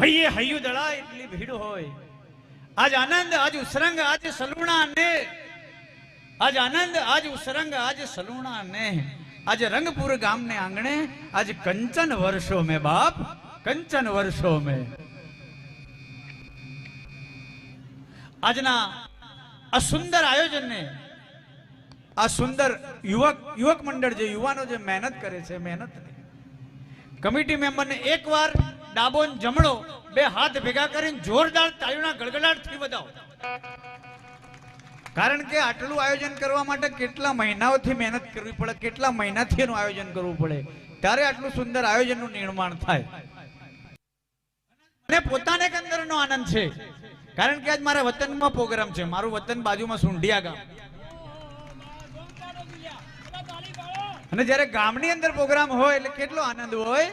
હૈયે હૈયું દળાય એટલી ભીડ હોય. આજ આનંદ, આજ ઉસરંગ, આજ સલુણા ને, આજ આનંદ, આજ ઉસરંગ, આજ સલુણા ને, આજ રંગપુર ગામ ને આંગણે આજ કંચન વર્ષો में बाप, કંચન વર્ષો में. આજના આ સુંદર આયોજન ને, આ સુંદર યુવક મંડળ, જે યુવાનો જે મહેનત કરે છે, મહેનત કમિટી મેમ્બર ને એકવાર ડાબો ને જમણો બે હાથ ભેગા કરીને જોરદાર તાળીઓના ગડગડાટથી વધાવો. કારણ કે આટલું આયોજન કરવા માટે કેટલા મહિનાઓથી મહેનત કરવી પડે, કેટલા મહિનાથી એનું આયોજન કરવું પડે, ત્યારે આટલું સુંદર આયોજનનું નિર્માણ થાય. અને પોતાને એક અંદરનો આનંદ છે, કારણ કે આજ મારા વતનમાં પ્રોગ્રામ છે. મારું વતન બાજુમાં સુંઢિયા ગામ, અને જ્યારે ગામની અંદર પ્રોગ્રામ હોય એટલે કેટલો આનંદ હોય.